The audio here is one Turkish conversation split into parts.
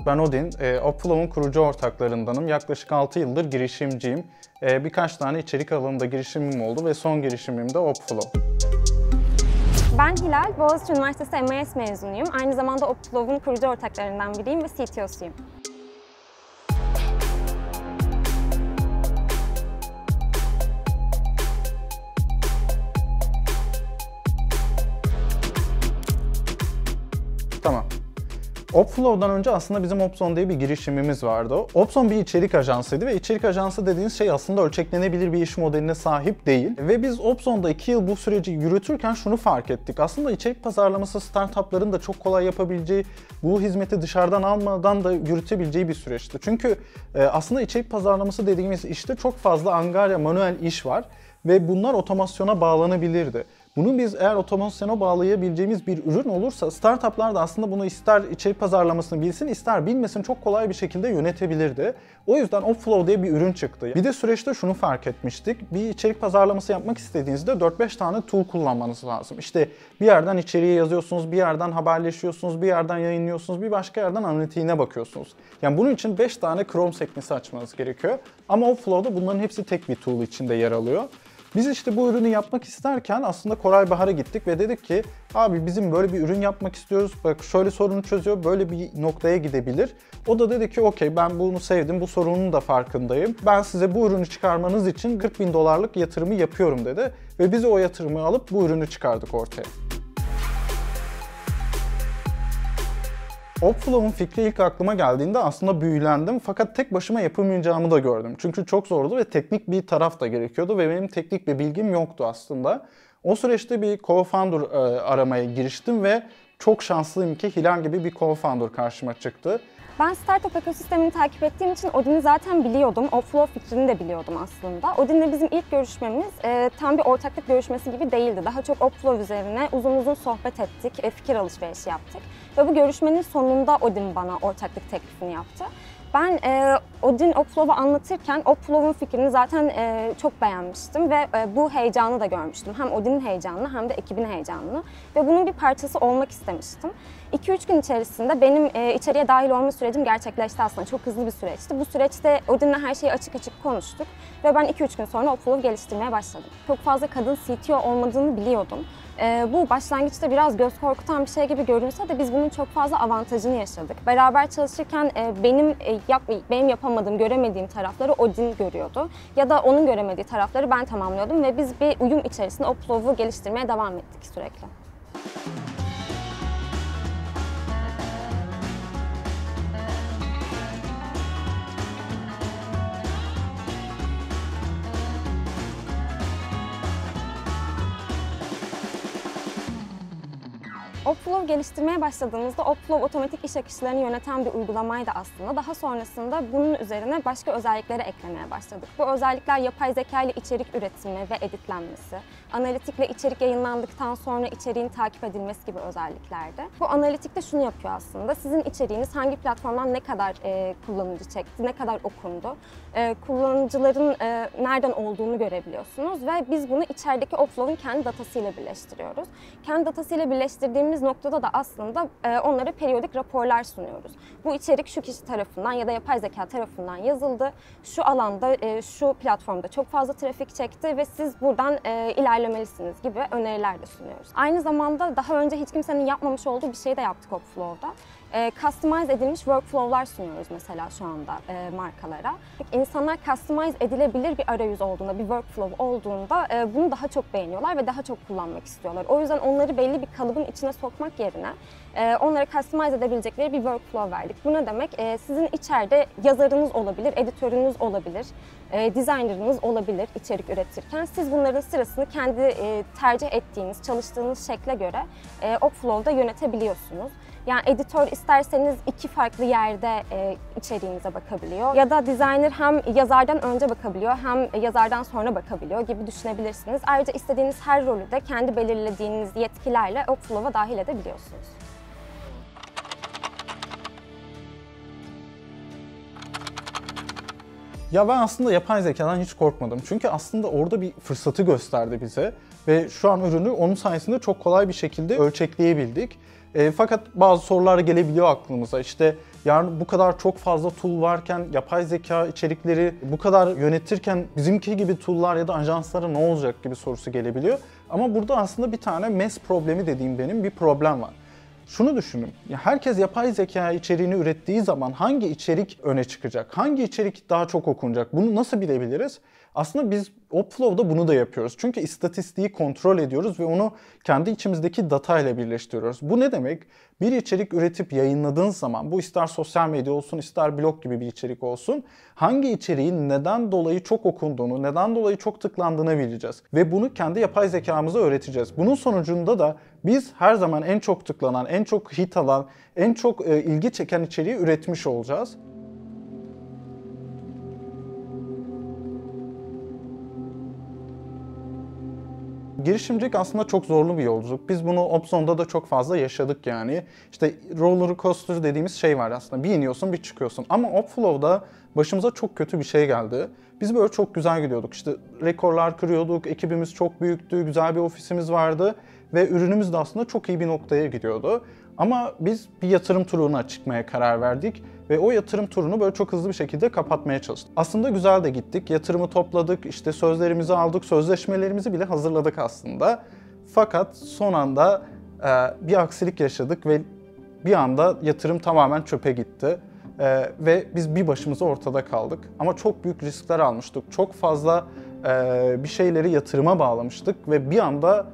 Ben Odin, Opflow'un kurucu ortaklarındanım. Yaklaşık 6 yıldır girişimciyim. Birkaç tane içerik alanında girişimim oldu ve son girişimim de Opflow. Ben Hilal, Boğaziçi Üniversitesi MIS mezunuyum. Aynı zamanda Opflow'un kurucu ortaklarından biriyim ve CTO'suyum. Tamam. Opflow'dan önce aslında bizim Opzone diye bir girişimimiz vardı. Opzone bir içerik ajansıydı ve içerik ajansı dediğiniz şey aslında ölçeklenebilir bir iş modeline sahip değil. Ve biz Opzone'da 2 yıl bu süreci yürütürken şunu fark ettik. Aslında içerik pazarlaması startupların da çok kolay yapabileceği, bu hizmeti dışarıdan almadan da yürütebileceği bir süreçti. Çünkü aslında içerik pazarlaması dediğimiz işte çok fazla angarya, manuel iş var ve bunlar otomasyona bağlanabilirdi. Bunu biz eğer otomasyona bağlayabileceğimiz bir ürün olursa startuplar da aslında bunu ister içerik pazarlamasını bilsin ister bilmesin çok kolay bir şekilde yönetebilirdi. O yüzden Opflow diye bir ürün çıktı. Bir de süreçte şunu fark etmiştik. Bir içerik pazarlaması yapmak istediğinizde 4-5 tane tool kullanmanız lazım. İşte bir yerden içeriği yazıyorsunuz, bir yerden haberleşiyorsunuz, bir yerden yayınlıyorsunuz, bir başka yerden analitiğine bakıyorsunuz. Yani bunun için 5 tane Chrome sekmesi açmanız gerekiyor. Ama Opflow'da bunların hepsi tek bir tool içinde yer alıyor. Biz işte bu ürünü yapmak isterken aslında Koray Bahar'a gittik ve dedik ki abi bizim böyle bir ürün yapmak istiyoruz. Bak şöyle sorunu çözüyor, böyle bir noktaya gidebilir. O da dedi ki okey ben bunu sevdim, bu sorunun da farkındayım. Ben size bu ürünü çıkarmanız için $40.000 yatırımı yapıyorum dedi. Ve biz o yatırımı alıp bu ürünü çıkardık ortaya. Opflow'un fikri ilk aklıma geldiğinde aslında büyülendim fakat tek başıma yapamayacağımı da gördüm. Çünkü çok zordu ve teknik bir taraf da gerekiyordu ve benim teknik bir bilgim yoktu aslında. O süreçte bir co-founder aramaya giriştim ve çok şanslıyım ki Hilal gibi bir co-founder karşıma çıktı. Ben startup ekosistemini takip ettiğim için Odin'i zaten biliyordum. Opflow fikrini de biliyordum aslında. Odin'le bizim ilk görüşmemiz tam bir ortaklık görüşmesi gibi değildi. Daha çok Opflow üzerine uzun uzun sohbet ettik, fikir alışverişi yaptık. Ve bu görüşmenin sonunda Odin bana ortaklık teklifini yaptı. Ben Odin Opflow'u anlatırken Opflow'un fikrini zaten çok beğenmiştim ve bu heyecanı da görmüştüm. Hem Odin'in heyecanını hem de ekibin heyecanını ve bunun bir parçası olmak istemiştim. 2-3 gün içerisinde benim içeriye dahil olma sürecim gerçekleşti aslında. Çok hızlı bir süreçti. Bu süreçte Odin'le her şeyi açık açık konuştuk ve ben 2-3 gün sonra Opflow'u geliştirmeye başladım. Çok fazla kadın CTO olmadığını biliyordum. Bu başlangıçta biraz göz korkutan bir şey gibi görünse de biz bunun çok fazla avantajını yaşadık. Beraber çalışırken benim yapamadığım, göremediğim tarafları Odin görüyordu. Ya da onun göremediği tarafları ben tamamlıyordum ve biz bir uyum içerisinde Opflow'u geliştirmeye devam ettik sürekli. Opflow geliştirmeye başladığımızda Opflow otomatik iş akışlarını yöneten bir uygulamaydı aslında. Daha sonrasında bunun üzerine başka özellikleri eklemeye başladık. Bu özellikler yapay zeka ile içerik üretimi ve editlenmesi, analitikle içerik yayınlandıktan sonra içeriğin takip edilmesi gibi özelliklerdi. Bu analitikte şunu yapıyor aslında, sizin içeriğiniz hangi platformdan ne kadar kullanıcı çekti, ne kadar okundu, kullanıcıların nereden olduğunu görebiliyorsunuz ve biz bunu içerideki Opflow'un kendi datasıyla birleştiriyoruz. Kendi datasıyla birleştirdiğimiz noktada da aslında onlara periyodik raporlar sunuyoruz. Bu içerik şu kişi tarafından ya da yapay zeka tarafından yazıldı, şu alanda, şu platformda çok fazla trafik çekti ve siz buradan ilerlemelisiniz gibi öneriler de sunuyoruz. Aynı zamanda daha önce hiç kimsenin yapmamış olduğu bir şey de yaptık Opflow'da. Customize edilmiş workflow'lar sunuyoruz mesela şu anda markalara. İnsanlar customize edilebilir bir arayüz olduğunda, bir workflow olduğunda bunu daha çok beğeniyorlar ve daha çok kullanmak istiyorlar. O yüzden onları belli bir kalıbın içine sokmak yerine onlara customize edebilecekleri bir workflow verdik. Bu ne demek? Sizin içeride yazarınız olabilir, editörünüz olabilir, designerınız olabilir içerik üretirken. Siz bunların sırasını kendi tercih ettiğiniz, çalıştığınız şekle göre Opflow'da yönetebiliyorsunuz. Yani editör isterseniz 2 farklı yerde içeriğinize bakabiliyor. Ya da designer hem yazardan önce bakabiliyor hem yazardan sonra bakabiliyor gibi düşünebilirsiniz. Ayrıca istediğiniz her rolü de kendi belirlediğiniz yetkilerle Opflow'a dahil edebiliyorsunuz. Ya ben aslında yapay zekadan hiç korkmadım. Çünkü aslında orada bir fırsatı gösterdi bize. Ve şu an ürünü onun sayesinde çok kolay bir şekilde ölçekleyebildik. Fakat bazı sorular gelebiliyor aklımıza. İşte Yani bu kadar çok fazla tool varken, yapay zeka içerikleri bu kadar yönetirken bizimki gibi tool'lar ya da ajanslara ne olacak gibi sorusu gelebiliyor. Ama burada aslında bir tane mess problemi dediğim benim bir problem var. Şunu düşünün, herkes yapay zeka içeriğini ürettiği zaman hangi içerik öne çıkacak? Hangi içerik daha çok okunacak? Bunu nasıl bilebiliriz? Aslında biz Opflow'da bunu da yapıyoruz. Çünkü istatistiği kontrol ediyoruz ve onu kendi içimizdeki data ile birleştiriyoruz. Bu ne demek? Bir içerik üretip yayınladığınız zaman, bu ister sosyal medya olsun, ister blog gibi bir içerik olsun, hangi içeriğin neden dolayı çok okunduğunu, neden dolayı çok tıklandığını bileceğiz. Ve bunu kendi yapay zekamıza öğreteceğiz. Bunun sonucunda da biz her zaman en çok tıklanan, en çok hit alan, en çok ilgi çeken içeriği üretmiş olacağız. Girişimcilik aslında çok zorlu bir yolculuk. Biz bunu Opson'da da çok fazla yaşadık yani. İşte roller coaster dediğimiz şey var aslında. Bir iniyorsun, bir çıkıyorsun. Ama Opflow'da başımıza çok kötü bir şey geldi. Biz böyle çok güzel gidiyorduk. İşte rekorlar kırıyorduk, ekibimiz çok büyüktü, güzel bir ofisimiz vardı ve ürünümüz de aslında çok iyi bir noktaya gidiyordu. Ama biz bir yatırım turuna çıkmaya karar verdik ve o yatırım turunu böyle çok hızlı bir şekilde kapatmaya çalıştık. Aslında güzel de gittik, yatırımı topladık, işte sözlerimizi aldık, sözleşmelerimizi bile hazırladık aslında. Fakat son anda bir aksilik yaşadık ve bir anda yatırım tamamen çöpe gitti. Ve biz bir başımıza ortada kaldık. Ama çok büyük riskler almıştık, çok fazla bir şeyleri yatırıma bağlamıştık ve bir anda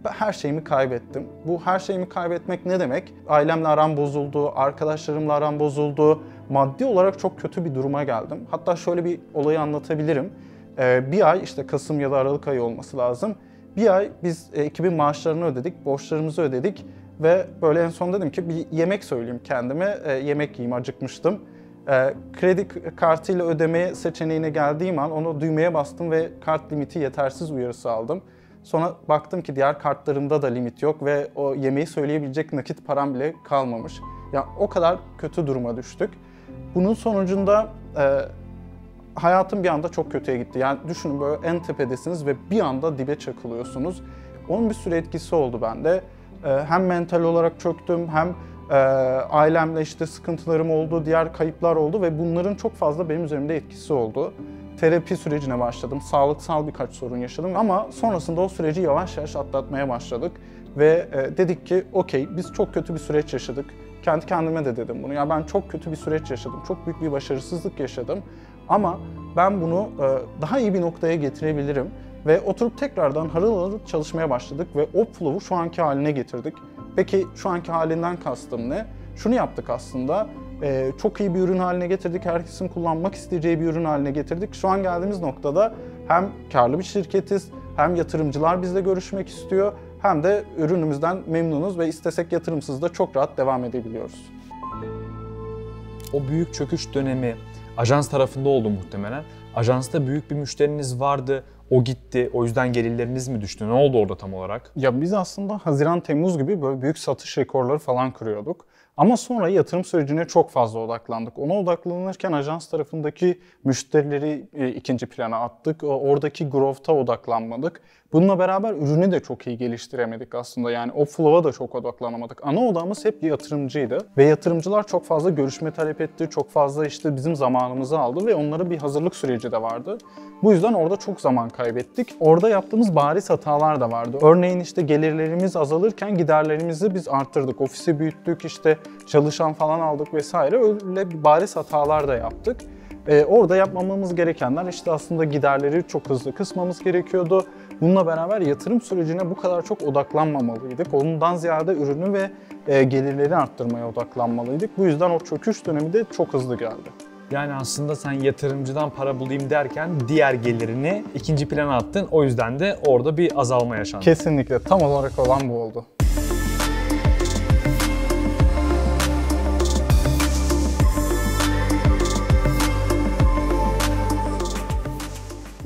her şeyimi kaybettim. Bu her şeyimi kaybetmek ne demek? Ailemle aram bozuldu, arkadaşlarımla aram bozuldu. Maddi olarak çok kötü bir duruma geldim. Hatta şöyle bir olayı anlatabilirim. Bir ay, işte Kasım ya da Aralık ayı olması lazım. Bir ay biz ekibin maaşlarını ödedik, borçlarımızı ödedik. Ve böyle en son dedim ki bir yemek söyleyeyim kendime, yemek yiyeyim, acıkmıştım. Kredi kartıyla ödeme seçeneğine geldiğim an onu düğmeye bastım ve kart limiti yetersiz uyarısı aldım. Sonra baktım ki diğer kartlarımda da limit yok ve o yemeği söyleyebilecek nakit param bile kalmamış. Yani o kadar kötü duruma düştük. Bunun sonucunda hayatım bir anda çok kötüye gitti. Yani düşünün, böyle en tepedesiniz ve bir anda dibe çakılıyorsunuz. Onun bir sürü etkisi oldu bende. Hem mental olarak çöktüm, hem ailemle işte sıkıntılarım oldu, diğer kayıplar oldu ve bunların çok fazla benim üzerimde etkisi oldu. Terapi sürecine başladım, sağlıksal birkaç sorun yaşadım ama sonrasında o süreci yavaş yavaş atlatmaya başladık. Ve dedik ki okey, biz çok kötü bir süreç yaşadık. Kendi kendime de dedim bunu. Ya ben çok kötü bir süreç yaşadım, çok büyük bir başarısızlık yaşadım. Ama ben bunu daha iyi bir noktaya getirebilirim. Ve oturup tekrardan harıl harıl çalışmaya başladık ve Opflow'u şu anki haline getirdik. Peki şu anki halinden kastım ne? Şunu yaptık aslında. Çok iyi bir ürün haline getirdik. Herkesin kullanmak isteyeceği bir ürün haline getirdik. Şu an geldiğimiz noktada hem karlı bir şirketiz, hem yatırımcılar bizle görüşmek istiyor, hem de ürünümüzden memnunuz ve istesek yatırımsız da çok rahat devam edebiliyoruz. O büyük çöküş dönemi ajans tarafında oldu muhtemelen. Ajansta büyük bir müşteriniz vardı. O gitti. O yüzden gelirleriniz mi düştü? Ne oldu orada tam olarak? Ya biz aslında Haziran-Temmuz gibi böyle büyük satış rekorları falan kırıyorduk. Ama sonra yatırım sürecine çok fazla odaklandık. Ona odaklanırken ajans tarafındaki müşterileri ikinci plana attık. Oradaki growth'a odaklanmadık. Bununla beraber ürünü de çok iyi geliştiremedik aslında. Yani Opflow'a da çok odaklanamadık. Ana odamız hep yatırımcıydı. Ve yatırımcılar çok fazla görüşme talep etti. Çok fazla işte bizim zamanımızı aldı ve onlara bir hazırlık süreci de vardı. Bu yüzden orada çok zaman kaybettik. Orada yaptığımız bariz hatalar da vardı. Örneğin işte gelirlerimiz azalırken giderlerimizi biz arttırdık. Ofisi büyüttük, işte çalışan falan aldık vesaire. Öyle bariz hatalar da yaptık. Orada yapmamamız gerekenler işte aslında giderleri çok hızlı kısmamız gerekiyordu. Bununla beraber yatırım sürecine bu kadar çok odaklanmamalıydık. Ondan ziyade ürünü ve gelirleri arttırmaya odaklanmalıydık. Bu yüzden o çöküş dönemi de çok hızlı geldi. Yani aslında sen yatırımcıdan para bulayım derken diğer gelirini ikinci plana attın. O yüzden de orada bir azalma yaşandı. Kesinlikle. Tam olarak olan bu oldu.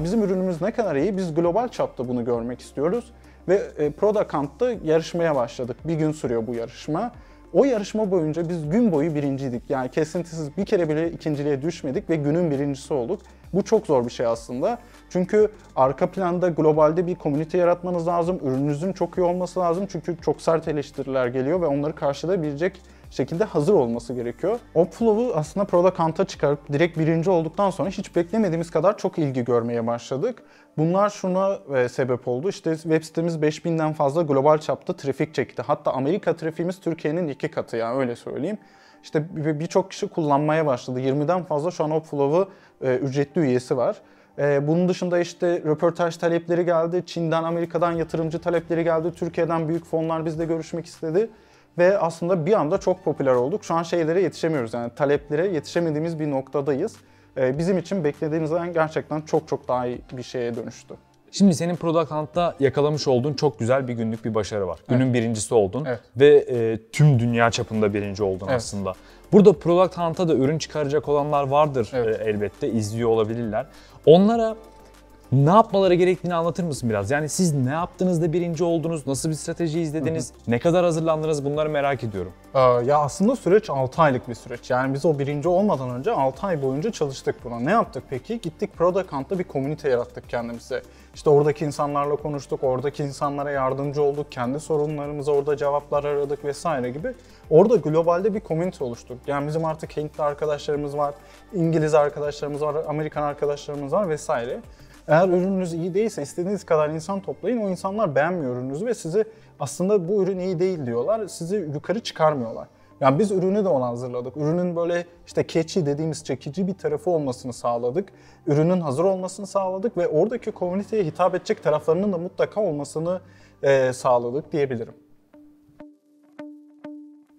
Bizim ürünümüz ne kadar iyi, biz global çapta bunu görmek istiyoruz. Ve Product yarışmaya başladık. Bir gün sürüyor bu yarışma. O yarışma boyunca biz gün boyu birinciydik. Yani kesintisiz bir kere bile ikinciliğe düşmedik ve günün birincisi olduk. Bu çok zor bir şey aslında. Çünkü arka planda globalde bir komünite yaratmanız lazım. Ürününüzün çok iyi olması lazım. Çünkü çok sert eleştiriler geliyor ve onları karşılayabilecek şekilde hazır olması gerekiyor. Opflow'u aslında Product Hunt'a çıkarıp direkt birinci olduktan sonra hiç beklemediğimiz kadar çok ilgi görmeye başladık. Bunlar şuna sebep oldu. İşte web sitemiz 5000'den fazla global çapta trafik çekti. Hatta Amerika trafiğimiz Türkiye'nin 2 katı, yani öyle söyleyeyim. İşte birçok kişi kullanmaya başladı. 20'den fazla şu an Opflow'u ücretli üyesi var. Bunun dışında işte röportaj talepleri geldi. Çin'den, Amerika'dan yatırımcı talepleri geldi. Türkiye'den büyük fonlar bizle görüşmek istedi. Ve aslında bir anda çok popüler olduk. Şu an şeylere yetişemiyoruz, yani taleplere yetişemediğimiz bir noktadayız. Bizim için beklediğimizden gerçekten çok daha iyi bir şeye dönüştü. Şimdi senin Product Hunt'ta yakalamış olduğun çok güzel bir günlük bir başarı var. Evet. Günün birincisi oldun Evet. ve tüm dünya çapında birinci oldun aslında. Burada Product Hunt'a da ürün çıkaracak olanlar vardır elbette, izliyor olabilirler. Onlara ne yapmaları gerektiğini anlatır mısın biraz? Yani siz ne yaptınız da birinci oldunuz, nasıl bir strateji izlediniz, ne kadar hazırlandınız, bunları merak ediyorum. Ya aslında süreç 6 aylık bir süreç. Yani biz o birinci olmadan önce 6 ay boyunca çalıştık buna. Ne yaptık peki? Gittik Product Hunt'ta bir komünite yarattık kendimize. İşte oradaki insanlarla konuştuk, oradaki insanlara yardımcı olduk, kendi sorunlarımıza orada cevaplar aradık vesaire gibi. Orada globalde bir komünite oluştuk. Yani bizim artık Hintli arkadaşlarımız var, İngiliz arkadaşlarımız var, Amerikan arkadaşlarımız var vesaire. Eğer ürününüz iyi değilse istediğiniz kadar insan toplayın, o insanlar beğenmiyor ürününüzü ve sizi aslında bu ürün iyi değil diyorlar, sizi yukarı çıkarmıyorlar. Yani biz ürünü de ona hazırladık. Ürünün böyle işte catchy dediğimiz çekici bir tarafı olmasını sağladık. Ürünün hazır olmasını sağladık ve oradaki komüniteye hitap edecek taraflarının da mutlaka olmasını sağladık diyebilirim.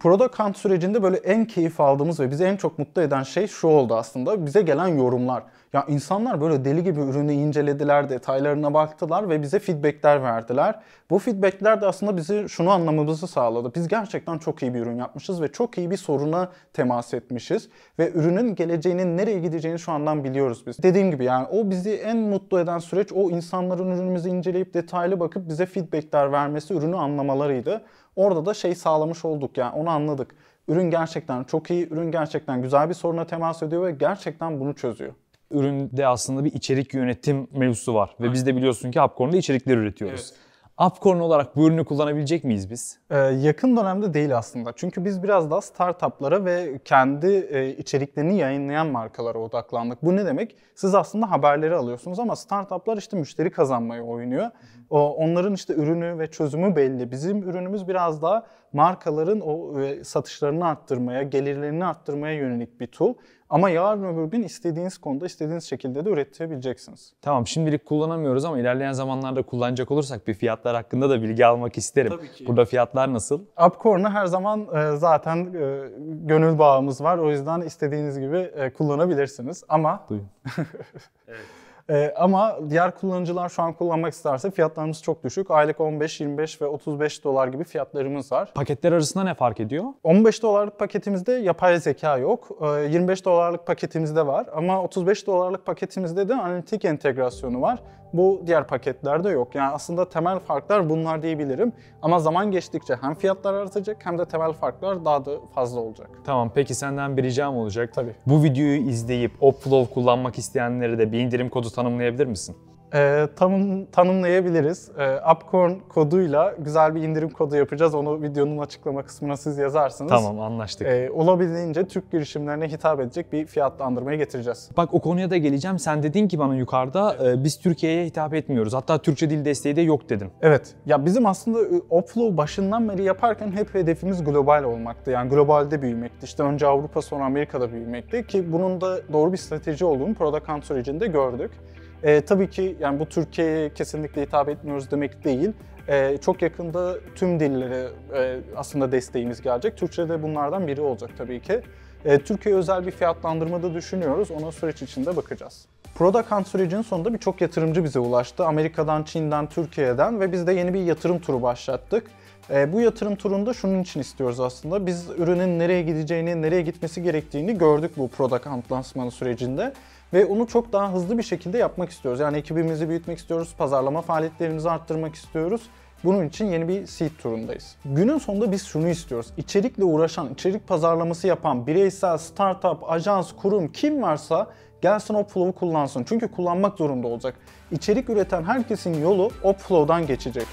Product Hunt sürecinde böyle en keyif aldığımız ve bizi en çok mutlu eden şey şu oldu aslında. Bize gelen yorumlar. Ya insanlar böyle deli gibi ürünü incelediler, detaylarına baktılar ve bize feedbackler verdiler. Bu feedbackler de aslında bizi şunu anlamamızı sağladı. Biz gerçekten çok iyi bir ürün yapmışız ve çok iyi bir soruna temas etmişiz. Ve ürünün geleceğinin nereye gideceğini şu andan biliyoruz biz. Dediğim gibi yani o bizi en mutlu eden süreç o insanların ürünümüzü inceleyip detaylı bakıp bize feedbackler vermesi, ürünü anlamalarıydı. Orada da şey sağlamış olduk, yani onu anladık. Ürün gerçekten çok iyi, ürün gerçekten güzel bir soruna temas ediyor ve gerçekten bunu çözüyor. Üründe aslında bir içerik yönetim mevzusu var ve biz de biliyorsun ki Upcorn'da içerikler üretiyoruz. Upcorn olarak bu ürünü kullanabilecek miyiz biz? Yakın dönemde değil aslında. Çünkü biz biraz daha startuplara ve kendi içeriklerini yayınlayan markalara odaklandık. Bu ne demek? Siz aslında haberleri alıyorsunuz ama startuplar işte müşteri kazanmayı oynuyor. Onların işte ürünü ve çözümü belli. Bizim ürünümüz biraz daha markaların o satışlarını arttırmaya, gelirlerini arttırmaya yönelik bir tool. Ama yarın öbür gün istediğiniz konuda, istediğiniz şekilde de üretebileceksiniz. Tamam, şimdilik kullanamıyoruz ama ilerleyen zamanlarda kullanacak olursak bir fiyatlar hakkında da bilgi almak isterim. Tabii ki. Burada fiyatlar nasıl? Upcorn'a her zaman zaten gönül bağımız var. O yüzden istediğiniz gibi kullanabilirsiniz. Ama Duyun. evet. Ama diğer kullanıcılar şu an kullanmak isterse fiyatlarımız çok düşük. Aylık 15, 25 ve 35 dolar gibi fiyatlarımız var. Paketler arasında ne fark ediyor? 15 dolarlık paketimizde yapay zeka yok. 25 dolarlık paketimizde var. Ama 35 dolarlık paketimizde de analitik entegrasyonu var. Bu diğer paketlerde yok. Yani aslında temel farklar bunlar diyebilirim. Ama zaman geçtikçe hem fiyatlar artacak hem de temel farklar daha da fazla olacak. Tamam, peki senden bir ricam olacak. Tabii. Bu videoyu izleyip Opflow kullanmak isteyenlere de bir indirim kodu tanımlayabilir misin? Tanımlayabiliriz. Upcorn koduyla güzel bir indirim kodu yapacağız. Onu videonun açıklama kısmına siz yazarsınız. Tamam, anlaştık. Olabildiğince Türk girişimlerine hitap edecek bir fiyatlandırmaya getireceğiz. Bak, o konuya da geleceğim. Sen dedin ki bana yukarıda biz Türkiye'ye hitap etmiyoruz. Hatta Türkçe dil desteği de yok dedin. Evet. Ya bizim aslında Opflow başından beri yaparken hep hedefimiz global olmaktı. Yani globalde büyümekti. İşte önce Avrupa sonra Amerika'da büyümekti ki bunun da doğru bir strateji olduğunu Product Hunt sürecinde gördük. Tabii ki yani bu Türkiye'ye kesinlikle hitap etmiyoruz demek değil. Çok yakında tüm dillere aslında desteğimiz gelecek. Türkçe de bunlardan biri olacak tabii ki. Türkiye özel bir fiyatlandırma da düşünüyoruz. Ona süreç içinde bakacağız. Product Hunt sürecinin sonunda birçok yatırımcı bize ulaştı. Amerika'dan, Çin'den, Türkiye'den ve biz de yeni bir yatırım turu başlattık. Bu yatırım turunda şunun için istiyoruz aslında. Biz ürünün nereye gideceğini, nereye gitmesi gerektiğini gördük bu Product Hunt lansmanı sürecinde. Ve onu çok daha hızlı bir şekilde yapmak istiyoruz. Yani ekibimizi büyütmek istiyoruz, pazarlama faaliyetlerimizi arttırmak istiyoruz. Bunun için yeni bir seed turundayız. Günün sonunda biz şunu istiyoruz. İçerikle uğraşan, içerik pazarlaması yapan bireysel, startup, ajans, kurum kim varsa gelsin Opflow'u kullansın. Çünkü kullanmak zorunda olacak. İçerik üreten herkesin yolu Opflow'dan geçecek.